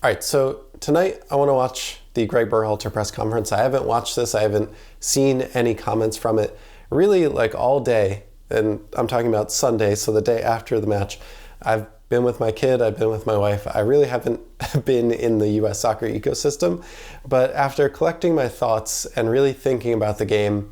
All right, so tonight I want to watch the Gregg Berhalter press conference. I haven't watched this. I haven't seen any comments from it really like all day. And I'm talking about Sunday, so the day after the match. I've been with my kid, I've been with my wife. I really haven't been in the US soccer ecosystem. But after collecting my thoughts and really thinking about the game,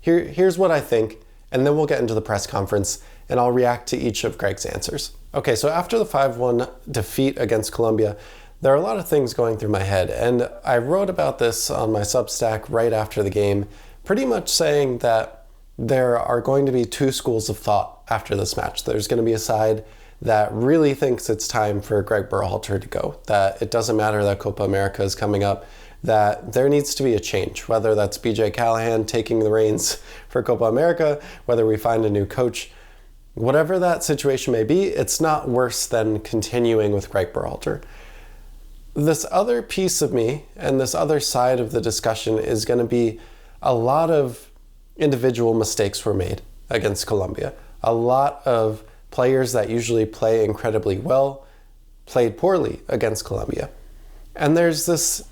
here's what I think, and then we'll get into the press conference and I'll react to each of Gregg's answers. Okay, so after the 5-1 defeat against Colombia, there are a lot of things going through my head, and I wrote about this on my Substack right after the game, pretty much saying that there are going to be two schools of thought after this match. There's going to be a side that really thinks it's time for Gregg Berhalter to go, that it doesn't matter that Copa America is coming up, that there needs to be a change, whether that's BJ Callahan taking the reins for Copa America, whether we find a new coach. Whatever that situation may be, it's not worse than continuing with Gregg Berhalter. This other piece of me and this other side of the discussion is going to be a lot of individual mistakes were made against Colombia. A lot of players that usually play incredibly well played poorly against Colombia. And there's this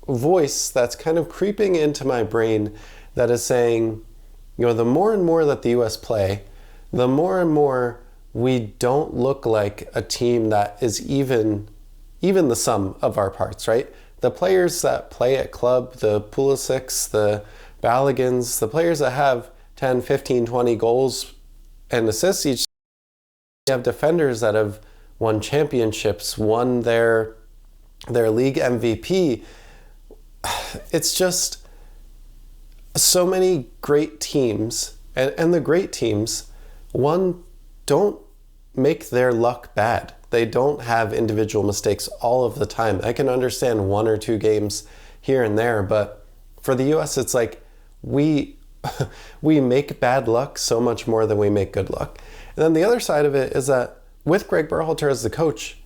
voice that's kind of creeping into my brain that is saying, the more and more that the US play, the more and more we don't look like a team that is even the sum of our parts, right? The players that play at club, the Pulisics, the Balligans, the players that have 10, 15, 20 goals and assists each, we have defenders that have won championships, won their league MVP. It's just so many great teams, and the great teams, don't make their luck bad. They don't have individual mistakes all of the time. I can understand one or two games here and there, but for the US, it's like we make bad luck so much more than we make good luck. And then the other side of it is that with Gregg Berhalter as the coach,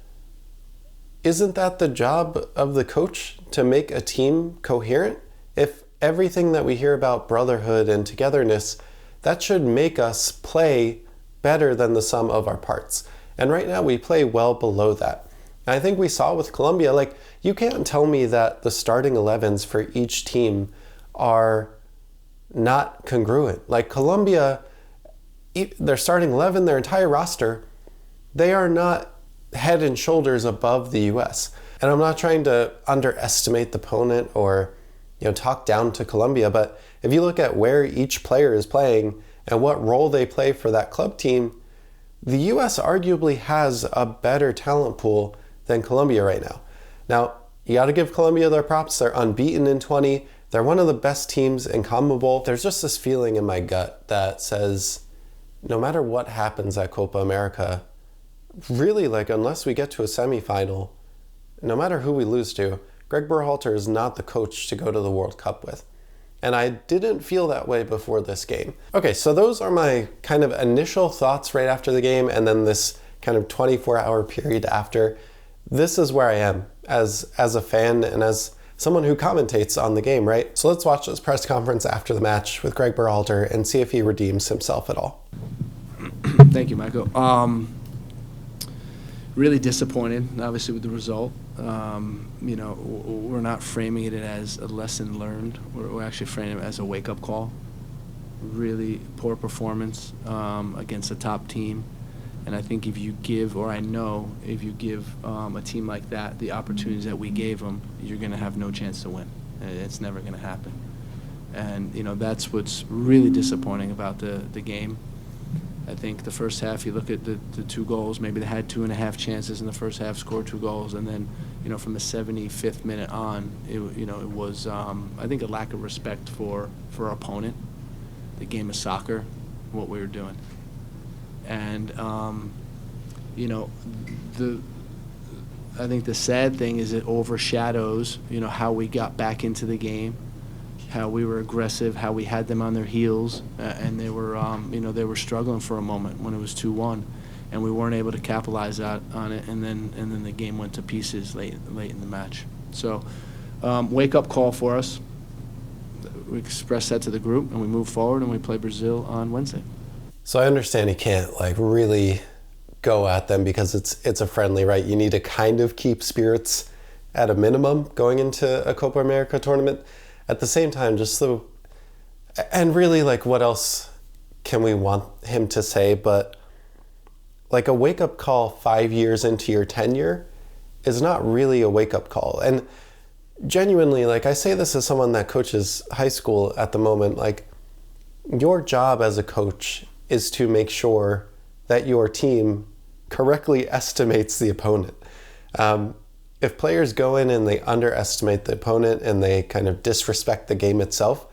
isn't that the job of the coach to make a team coherent? If everything that we hear about brotherhood and togetherness, that should make us play better than the sum of our parts. And right now we play well below that. And I think we saw with Colombia, like, you can't tell me that the starting 11s for each team are not congruent. Like Colombia, their starting 11, their entire roster, they are not head and shoulders above the US. And I'm not trying to underestimate the opponent or talk down to Colombia, but if you look at where each player is playing and what role they play for that club team, the US arguably has a better talent pool than Colombia right now. Now, you got to give Colombia their props. They're unbeaten in 20. They're one of the best teams in CONMEBOL. There's just this feeling in my gut that says, no matter what happens at Copa America, really, like, unless we get to a semifinal, no matter who we lose to, Gregg Berhalter is not the coach to go to the World Cup with. And I didn't feel that way before this game. Okay, so those are my kind of initial thoughts right after the game, and then this kind of 24-hour period after. This is where I am as a fan and as someone who commentates on the game, right? So let's watch this press conference after the match with Gregg Berhalter and see if he redeems himself at all. Thank you, Michael. Really disappointed, obviously, with the result. We're not framing it as a lesson learned. We're actually framing it as a wake-up call. Really poor performance against a top team. And I think if you give a team like that the opportunities that we gave them, you're going to have no chance to win. It's never going to happen. And, that's what's really disappointing about the game. I think the first half, you look at the two goals, maybe they had 2.5 chances in the first half, scored 2 goals, and then, from the 75th minute on, it was, I think, a lack of respect for our opponent, the game of soccer, what we were doing. And, I think the sad thing is it overshadows, how we got back into the game, how we were aggressive, how we had them on their heels, and they were struggling for a moment when it was 2-1, and we weren't able to capitalize on it, and then the game went to pieces late in the match. So, wake up call for us. We express that to the group, and we move forward, and we play Brazil on Wednesday. So I understand he can't really go at them because it's a friendly, right? You need to kind of keep spirits at a minimum going into a Copa America tournament. At the same time, and really, like, what else can we want him to say? But like, a wake-up call 5 years into your tenure is not really a wake-up call. And genuinely, like, I say this as someone that coaches high school at the moment, like, your job as a coach is to make sure that your team correctly estimates the opponent. If players go in and they underestimate the opponent and they kind of disrespect the game itself,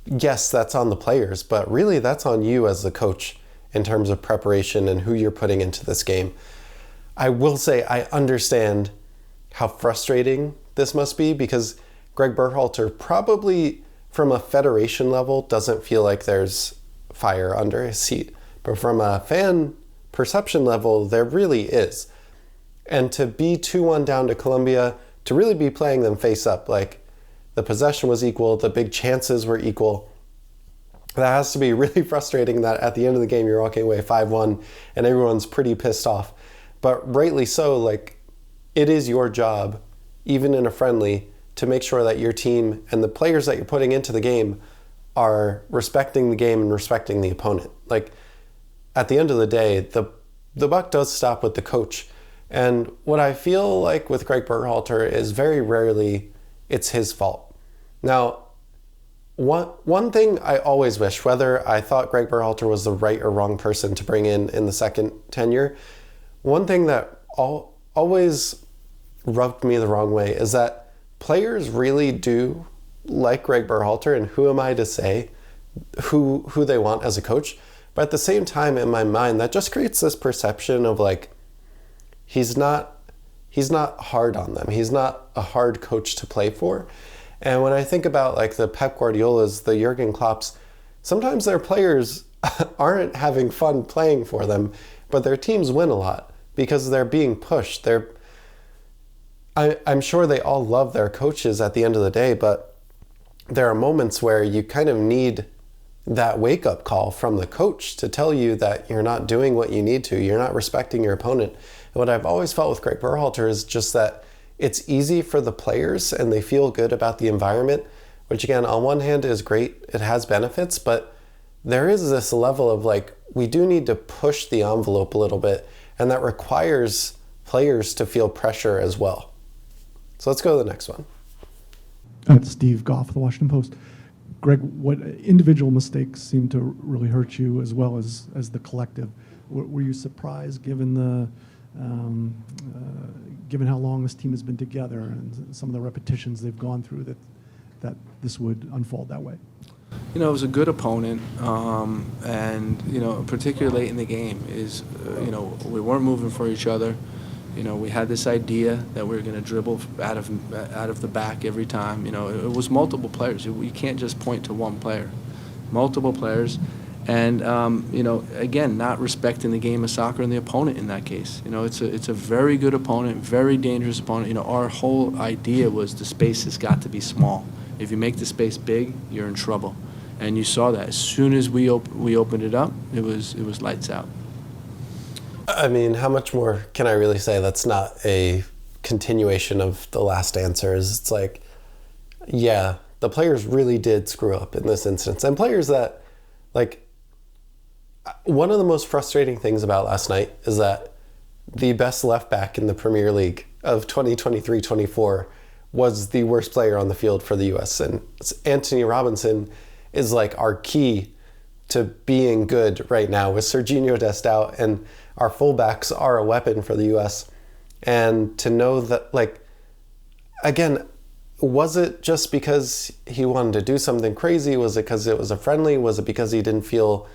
yes, that's on the players, but really that's on you as the coach in terms of preparation and who you're putting into this game. I will say I understand how frustrating this must be, because Gregg Berhalter probably from a federation level doesn't feel like there's fire under his seat, but from a fan perception level there really is. And to be 2-1 down to Colombia, to really be playing them face up, like, the possession was equal, the big chances were equal, that has to be really frustrating, that at the end of the game you're walking away 5-1 and everyone's pretty pissed off. But rightly so, like, it is your job, even in a friendly, to make sure that your team and the players that you're putting into the game are respecting the game and respecting the opponent. Like, at the end of the day, the buck does stop with the coach. And what I feel like with Gregg Berhalter is very rarely it's his fault. Now, one thing I always wish, whether I thought Gregg Berhalter was the right or wrong person to bring in the second tenure, one thing that always rubbed me the wrong way is that players really do like Gregg Berhalter, and who am I to say who they want as a coach? But at the same time, in my mind, that just creates this perception of, like, he's not hard on them. He's not a hard coach to play for. And when I think about, like, the Pep Guardiolas, the Jurgen Klopps, sometimes their players aren't having fun playing for them, but their teams win a lot because they're being pushed. I'm sure they all love their coaches at the end of the day, but there are moments where you kind of need that wake-up call from the coach to tell you that you're not doing what you need to. You're not respecting your opponent. And what I've always felt with Gregg Berhalter is just that it's easy for the players and they feel good about the environment, which, again, on one hand is great. It has benefits, but there is this level of, like, we do need to push the envelope a little bit, and that requires players to feel pressure as well. So let's go to the next one. Steve Goff of the Washington Post. Greg, what individual mistakes seem to really hurt you as well as the collective? Were you surprised given given how long this team has been together and some of the repetitions they've gone through that this would unfold that way? It was a good opponent, and particularly late in the game we weren't moving for each other. We had this idea that we were going to dribble out of the back every time. It was multiple players. You can't just point to one player. Multiple players. And, again, not respecting the game of soccer and the opponent in that case. It's a very good opponent, very dangerous opponent. Our whole idea was the space has got to be small. If you make the space big, you're in trouble. And you saw that. As soon as we opened it up, it was lights out. I mean, how much more can I really say? That's not a continuation of the last answers. It's like, yeah, the players really did screw up in this instance. And players that, like, one of the most frustrating things about last night is that the best left back in the Premier League of 2023-24 was the worst player on the field for the U.S. And Anthony Robinson is, like, our key to being good right now with Serginho Dest out, and our fullbacks are a weapon for the U.S. And to know that, like, again, was it just because he wanted to do something crazy? Was it because it was a friendly? Was it because he didn't feel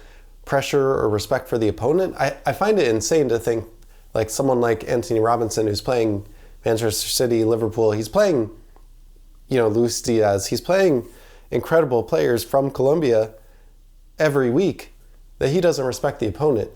pressure or respect for the opponent? I find it insane to think, like, someone like Anthony Robinson, who's playing Manchester City, Liverpool, he's playing, Luis Diaz, he's playing incredible players from Colombia every week, that he doesn't respect the opponent.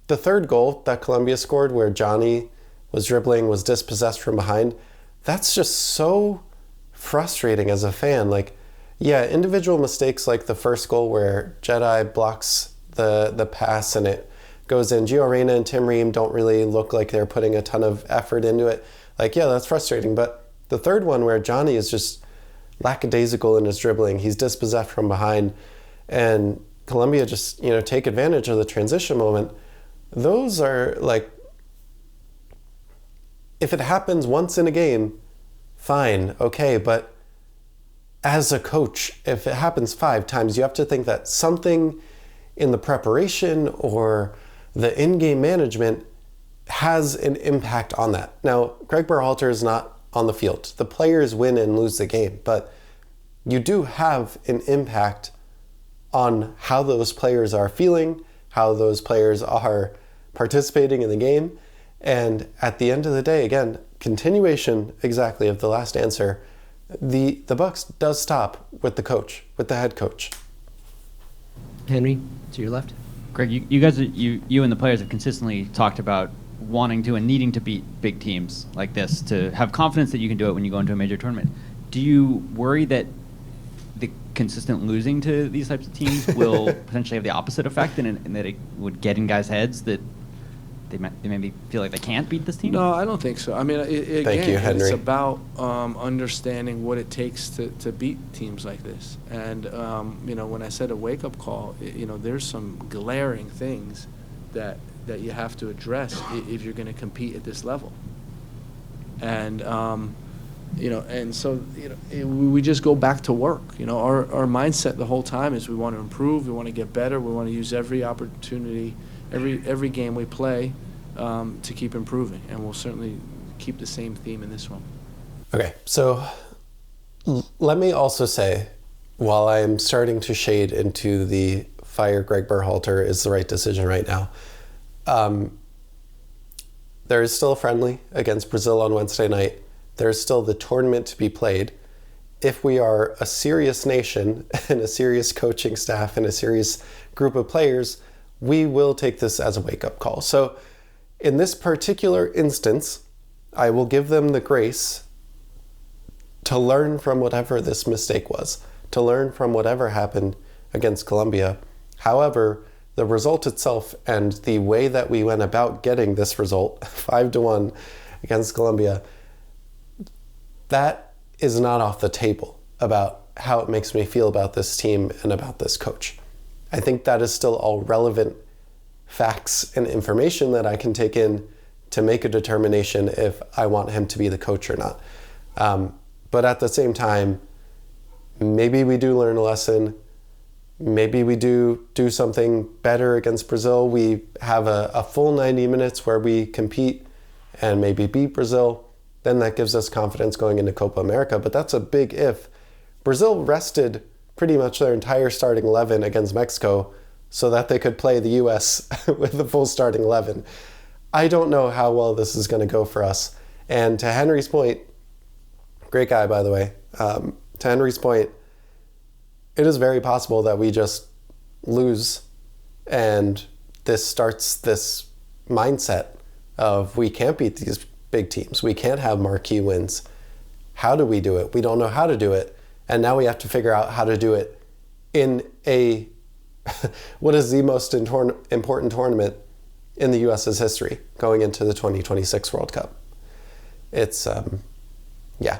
The third goal that Colombia scored, where Johnny was dribbling, was dispossessed from behind, that's just so frustrating as a fan. Like, yeah, individual mistakes like the first goal where Jedi blocks the pass and it goes in. Gio Reyna and Tim Ream don't really look like they're putting a ton of effort into it. Like, yeah, that's frustrating. But the third one where Johnny is just lackadaisical in his dribbling, he's dispossessed from behind, and Colombia just, take advantage of the transition moment. Those are like, if it happens once in a game, fine, okay, but as a coach, if it happens 5 times, you have to think that something in the preparation or the in-game management has an impact on that. Now, Gregg Berhalter is not on the field. The players win and lose the game, but you do have an impact on how those players are feeling, how those players are participating in the game. And at the end of the day, again, continuation exactly of the last answer, the buck does stop with the coach, with the head coach. Henry, to your left. Greg, you guys, you and the players have consistently talked about wanting to and needing to beat big teams like this to have confidence that you can do it when you go into a major tournament. Do you worry that the consistent losing to these types of teams will potentially have the opposite effect, and that it would get in guys' heads that they maybe feel like they can't beat this team? No, I don't think so. I mean, Thank you, Henry. it's about understanding what it takes to beat teams like this. And, when I said a wake-up call, there's some glaring things that you have to address if you're going to compete at this level. And, and so, we just go back to work. Our mindset the whole time is we want to improve, we want to get better, we want to use every opportunity, every game we play to keep improving, and we'll certainly keep the same theme in this one. Okay, so let me also say, while I'm starting to shade into the fire Gregg Berhalter is the right decision right now, there is still a friendly against Brazil on Wednesday night. There's still the tournament to be played. If we are a serious nation and a serious coaching staff and a serious group of players, we will take this as a wake-up call. So in this particular instance, I will give them the grace to learn from whatever this mistake was, to learn from whatever happened against Colombia. However, the result itself and the way that we went about getting this result, 5-1 against Colombia, that is not off the table about how it makes me feel about this team and about this coach. I think that is still all relevant facts and information that I can take in to make a determination if I want him to be the coach or not. But at the same time, maybe we do learn a lesson. Maybe we do something better against Brazil. We have a full 90 minutes where we compete and maybe beat Brazil. Then that gives us confidence going into Copa America. But that's a big if. Brazil rested pretty much their entire starting 11 against Mexico so that they could play the U.S. with the full starting 11. I don't know how well this is going to go for us. And to Henry's point, great guy, by the way, to Henry's point, it is very possible that we just lose and this starts this mindset of we can't beat these big teams. We can't have marquee wins. How do we do it? We don't know how to do it. And now we have to figure out how to do it in a what is the most important tournament in the U.S.'s history going into the 2026 World Cup. It's, yeah.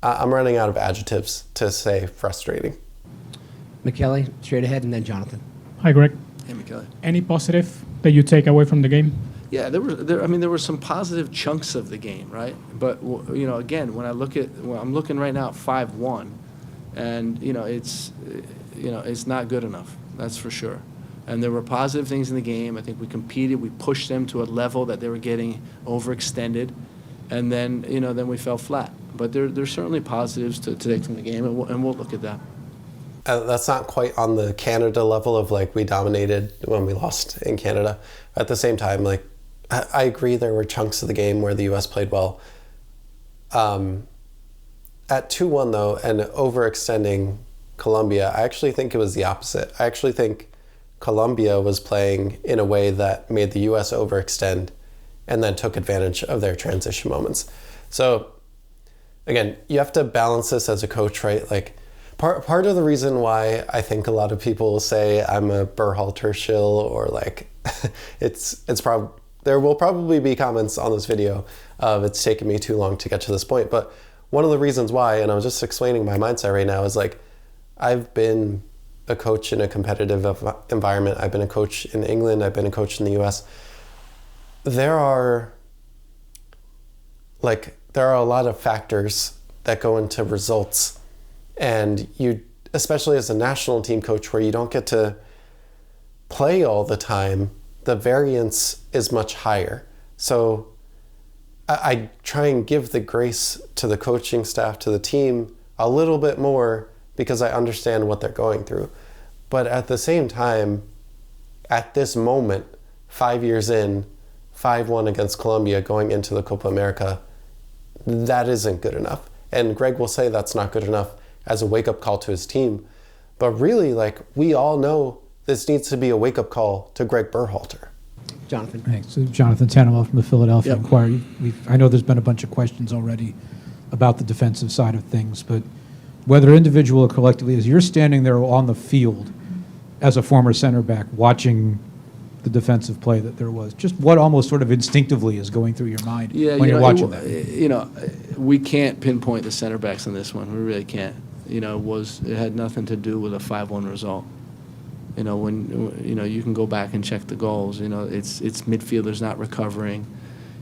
I'm running out of adjectives to say frustrating. Michele, straight ahead, and then Jonathan. Hi, Greg. Hey, Michele. Any positive that you take away from the game? Yeah, there were some positive chunks of the game, right? But again, when I'm looking right now at 5-1, and it's not good enough. That's for sure. And there were positive things in the game. I think we competed. We pushed them to a level that they were getting overextended, and then we fell flat. But there's certainly positives to take from the game, and we'll look at that. That's not quite on the Canada level of like we dominated when we lost in Canada. At the same time, like I agree there were chunks of the game where the U.S. played well. At 2-1 though, and overextending Colombia, I actually think it was the opposite. I actually think Colombia was playing in a way that made the U.S. overextend and then took advantage of their transition moments. So again, you have to balance this as a coach, right? Like part of the reason why I think a lot of people say I'm a Berhalter shill or like there will probably be comments on this video of it's taken me too long to get to this point. But one of the reasons why, and I was just explaining my mindset right now, is like I've been a coach in a competitive environment. I've been a coach in England. I've been a coach in the US. There are a lot of factors that go into results, and you, especially as a national team coach where you don't get to play all the time, the variance is much higher. So I try and give the grace to the coaching staff, to the team a little bit more because I understand what they're going through. But at the same time, at this moment, 5 years in, 5-1 against Colombia going into the Copa America, that isn't good enough. And Gregg will say that's not good enough as a wake-up call to his team. But really, like, we all know this needs to be a wake-up call to Gregg Berhalter. Jonathan. Thanks. So Jonathan Tannewell from the Philadelphia Yep. Inquirer. I know there's been a bunch of questions already about the defensive side of things, but whether individual or collectively, as you're standing there on the field as a former center back watching the defensive play that there was, just what almost sort of instinctively is going through your mind when you're watching that? We can't pinpoint the center backs on this one. We really can't. It had nothing to do with a 5-1 result. When you can go back and check the goals. It's midfielders not recovering.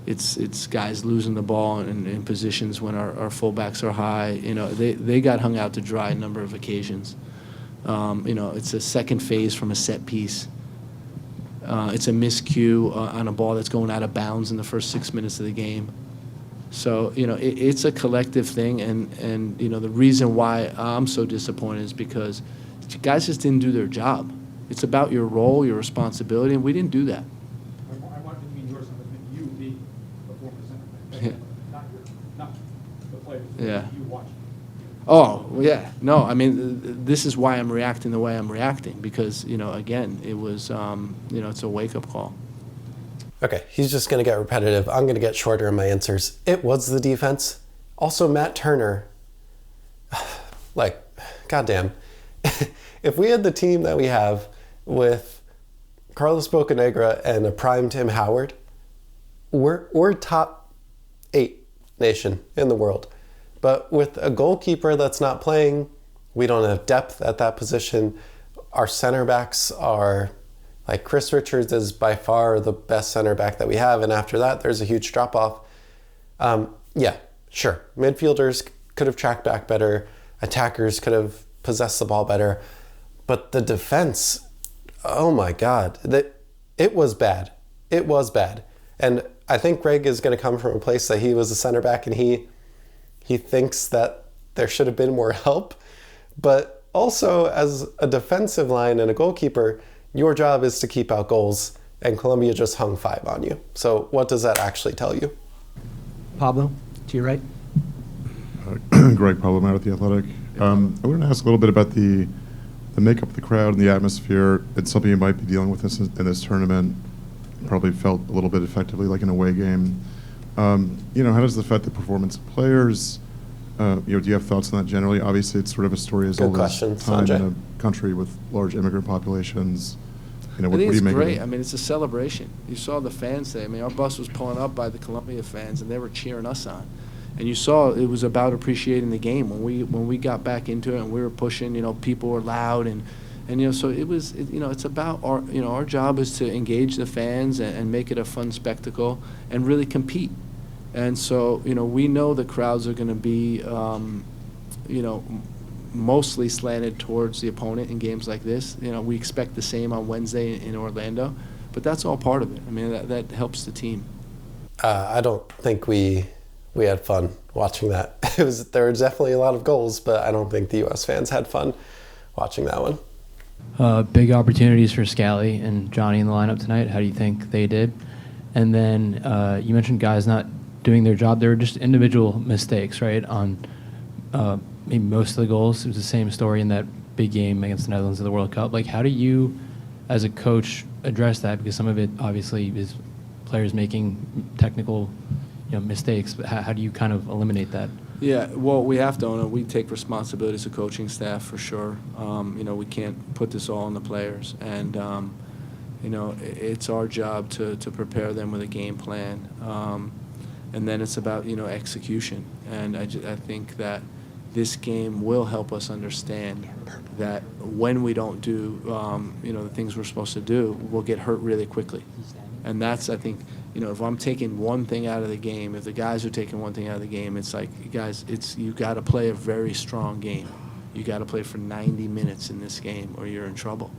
It's guys losing the ball in positions when our fullbacks are high. They got hung out to dry a number of occasions. It's a second phase from a set piece. It's a miscue on a ball that's going out of bounds in the first 6 minutes of the game. So it's a collective thing, and the reason why I'm so disappointed is because guys just didn't do their job. It's about your role, your responsibility, and we didn't do that. I want to mean yours, you being the former center back, not the players, Yeah. you watching. Oh, yeah. No, I mean, this is why I'm reacting the way I'm reacting, because, again, it was, it's a wake-up call. Okay, he's just going to get repetitive. I'm going to get shorter in my answers. It was the defense. Also, Matt Turner. Goddamn. If we had the team that we have with Carlos Bocanegra and a prime Tim Howard, we're top 8 nation in the world. But with a goalkeeper that's not playing, we don't have depth at that position. Our center backs are, Chris Richards is by far the best center back that we have, and after that, there's a huge drop-off. Yeah, sure. Midfielders could have tracked back better. Attackers could have possessed the ball better. But the defense, oh my God, it was bad. It was bad. And I think Gregg is going to come from a place that he was a center back and he thinks that there should have been more help. But also, as a defensive line and a goalkeeper, your job is to keep out goals, and Colombia just hung 5 on you. So what does that actually tell you? Pablo, to your right. Greg Pablo at The Athletic. I wanted to ask a little bit about the makeup of the crowd and the atmosphere. It's something you might be dealing with in this tournament. Probably felt a little bit effectively like an away game. How does it affect the performance of players? Do you have thoughts on that generally? Obviously, it's sort of a story as old as time Sanjay. in a country with large immigrant populations. I think it's great. I mean, it's a celebration. You saw the fans there. I mean, our bus was pulling up by the Colombia fans, and they were cheering us on. And you saw it was about appreciating the game. When we got back into it and we were pushing, people were loud and so it was. It's about our job is to engage the fans and make it a fun spectacle and really compete. And so we know the crowds are going to be mostly slanted towards the opponent in games like this. We expect the same on Wednesday in Orlando, but that's all part of it. I mean, that helps the team. I don't think we had fun watching that. There were definitely a lot of goals, but I don't think the U.S. fans had fun watching that one. Big opportunities for Scally and Johnny in the lineup tonight. How do you think they did? And then you mentioned guys not doing their job. There were just individual mistakes, right, on maybe most of the goals. It was the same story in that big game against the Netherlands in the World Cup. How do you, as a coach, address that? Because some of it obviously is players making technical mistakes, but how do you kind of eliminate that? Yeah, well, we have to own it. We take responsibility as a coaching staff for sure. We can't put this all on the players. And, it's our job to prepare them with a game plan. And then it's about, execution. And I think that this game will help us understand that when we don't do, the things we're supposed to do, we'll get hurt really quickly. And that's, I think, if I'm taking one thing out of the game, if the guys are taking one thing out of the game, it's like, guys, you got to play a very strong game. You got to play for 90 minutes in this game or you're in trouble.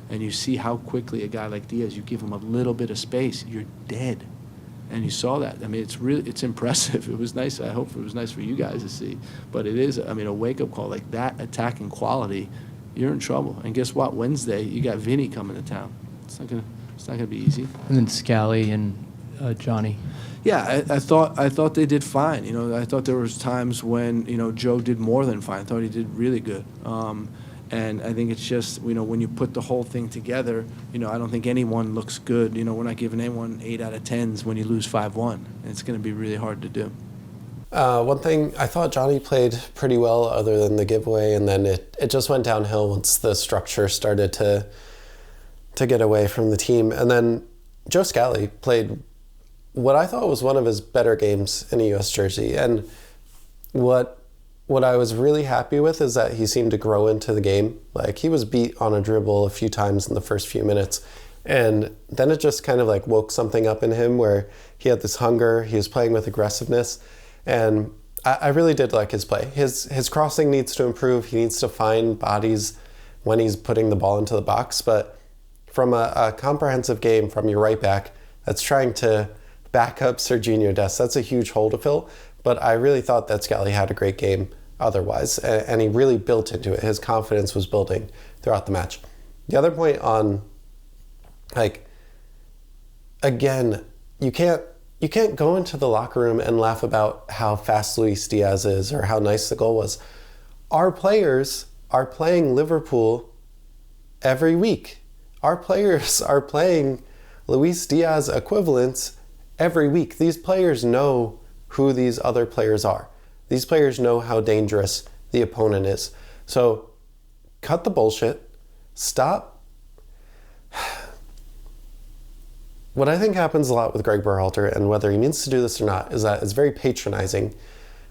And you see how quickly a guy like Diaz, you give him a little bit of space, you're dead. And you saw that. I mean, it's impressive. It was nice. I hope it was nice for you guys to see. But it is, a wake-up call. Like that attacking quality, you're in trouble. And guess what? Wednesday, you got Vinny coming to town. It's not gonna be easy. And then Scally and Johnny. Yeah, I thought they did fine. I thought there was times when Joe did more than fine. I thought he did really good. And I think it's just, when you put the whole thing together, I don't think anyone looks good. We're not giving anyone 8 out of 10s when you lose 5-1. It's going to be really hard to do. One thing, I thought Johnny played pretty well other than the giveaway, and then it just went downhill once the structure started to get away from the team. And then Joe Scally played what I thought was one of his better games in a U.S. jersey. And what I was really happy with is that he seemed to grow into the game. Like, he was beat on a dribble a few times in the first few minutes. And then it just kind of like woke something up in him where he had this hunger, he was playing with aggressiveness. And I really did like his play. His crossing needs to improve. He needs to find bodies when he's putting the ball into the box. But from a comprehensive game from your right back that's trying to back up Serginho Dest, that's a huge hole to fill. But I really thought that Scally had a great game otherwise, and he really built into it. His confidence was building throughout the match. The other point on, again, you can't go into the locker room and laugh about how fast Luis Diaz is or how nice the goal was. Our players are playing Liverpool every week. Our players are playing Luis Diaz equivalents every week. These players know who these other players are. These players know how dangerous the opponent is. So cut the bullshit. Stop. What I think happens a lot with Gregg Berhalter, and whether he means to do this or not, is that it's very patronizing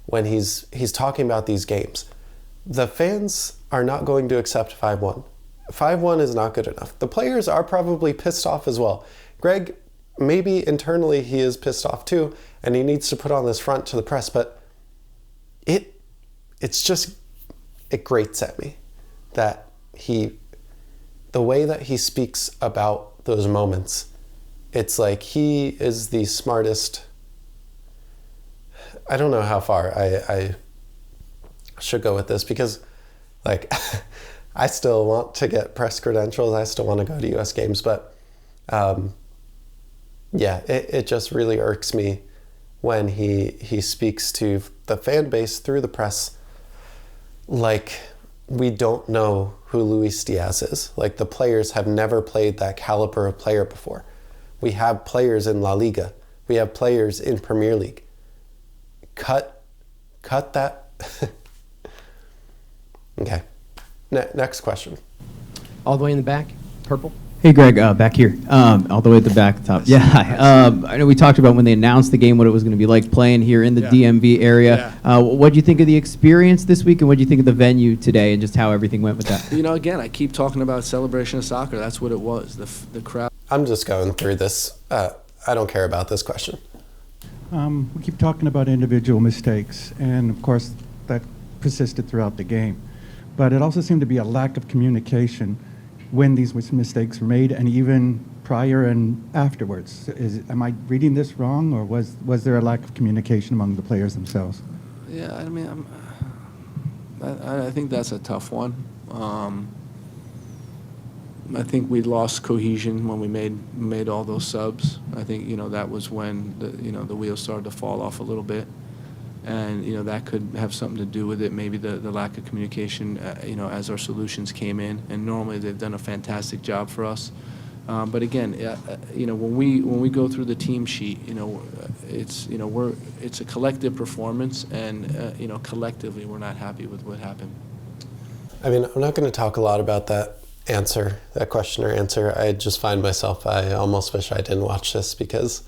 when he's talking about these games. The fans are not going to accept 5-1. 5-1 is not good enough. The players are probably pissed off as well. Gregg, maybe internally he is pissed off too, and he needs to put on this front to the press, but it grates at me that the way that he speaks about those moments, it's like he is the smartest. I don't know how far I should go with this, because I still want to get press credentials. I still want to go to US games, but it just really irks me when he speaks to the fan base through the press like we don't know who Luis Diaz is. Like, the players have never played that caliber of player before. We have players in La Liga. We have players in Premier League. Cut that. Okay. Next question. All the way in the back, purple. Hey, Greg, back here, all the way at the back top. Yeah, I know we talked about when they announced the game, what it was going to be like playing here in the DMV area. What do you think of the experience this week, and what do you think of the venue today, and just how everything went with that? Again, I keep talking about celebration of soccer. That's what it was. The crowd. I'm just going through this. I don't care about this question. We keep talking about individual mistakes, and of course that persisted throughout the game. But it also seemed to be a lack of communication when these mistakes were made, and even prior and afterwards. Am I reading this wrong, or was there a lack of communication among the players themselves? Yeah, I mean, I think that's a tough one. I think we lost cohesion when we made all those subs. I think that was when the wheels started to fall off a little bit, and that could have something to do with it. Maybe the lack of communication, as our solutions came in. And normally they've done a fantastic job for us. But again, when we go through the team sheet, it's a collective performance, and collectively we're not happy with what happened. I mean, I'm not going to talk a lot about that answer, that question or answer. I just find myself, I almost wish I didn't watch this because,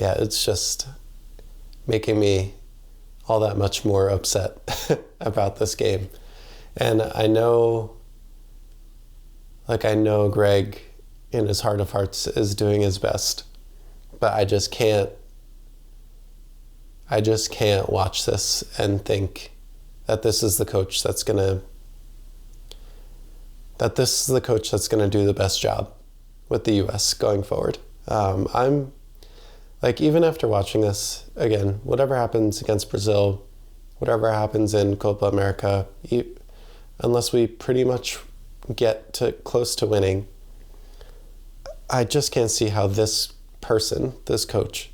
it's just making me all that much more upset about this game. And I know Gregg in his heart of hearts is doing his best, but I just can't watch this and think that this is the coach that's gonna do the best job with the U.S. going forward. I'm like, even after watching this, again, whatever happens against Brazil, whatever happens in Copa America, unless we pretty much get to close to winning, I just can't see how this coach,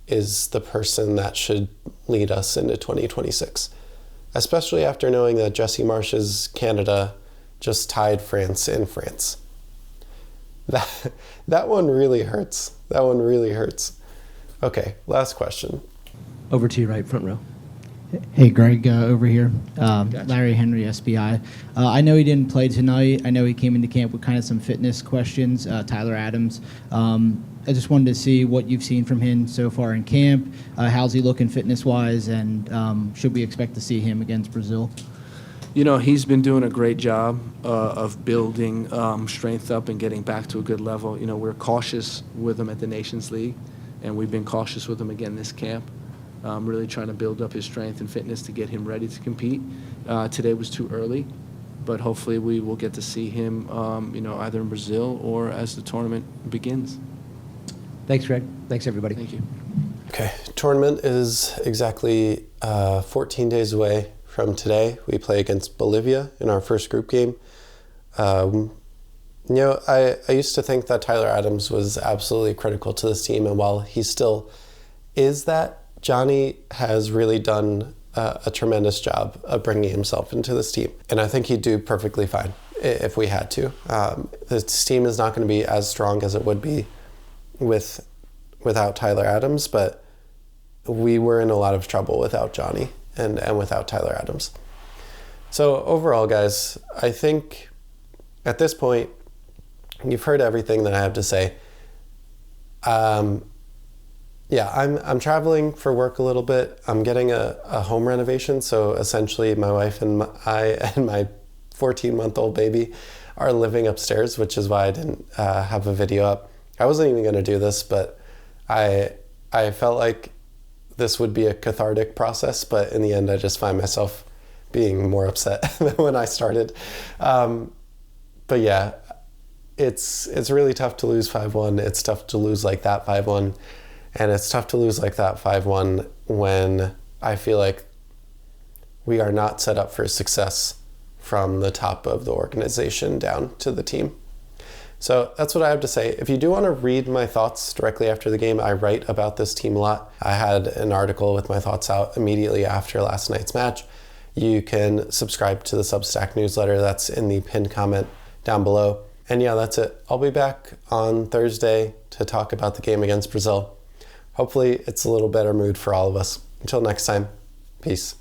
is the person that should lead us into 2026. Especially after knowing that Jesse Marsch's Canada just tied France in France. That one really hurts. That one really hurts. Okay, last question. Over to you, right front row. Hey, Greg, over here. Larry Henry, SBI. I know he didn't play tonight. I know he came into camp with kind of some fitness questions. Tyler Adams. I just wanted to see what you've seen from him so far in camp. How's he looking fitness-wise, and should we expect to see him against Brazil? You know, he's been doing a great job of building strength up and getting back to a good level. You know, we're cautious with him at the Nations League, and we've been cautious with him again this camp. Really trying to build up his strength and fitness to get him ready to compete. Today was too early, but hopefully we will get to see him, either in Brazil or as the tournament begins. Thanks, Greg. Thanks, everybody. Thank you. Okay, tournament is exactly 14 days away from today. We play against Bolivia in our first group game. I used to think that Tyler Adams was absolutely critical to this team, and while he still is that, Johnny has really done a tremendous job of bringing himself into this team. And I think he'd do perfectly fine if we had to. This team is not going to be as strong as it would be without Tyler Adams, but we were in a lot of trouble without Johnny and without Tyler Adams. So overall, guys, I think at this point, you've heard everything that I have to say. I'm traveling for work a little bit. I'm getting a home renovation, so essentially my wife and I and my 14-month-old baby are living upstairs, which is why I didn't have a video up. I wasn't even going to do this, but I felt like this would be a cathartic process, but in the end I just find myself being more upset than when I started. But yeah, it's really tough to lose 5-1. It's tough to lose like that 5-1. And it's tough to lose like that 5-1 when I feel like we are not set up for success from the top of the organization down to the team. So that's what I have to say. If you do want to read my thoughts directly after the game, I write about this team a lot. I had an article with my thoughts out immediately after last night's match. You can subscribe to the Substack newsletter that's in the pinned comment down below. And yeah, that's it. I'll be back on Thursday to talk about the game against Brazil. Hopefully it's a little better mood for all of us. Until next time, peace.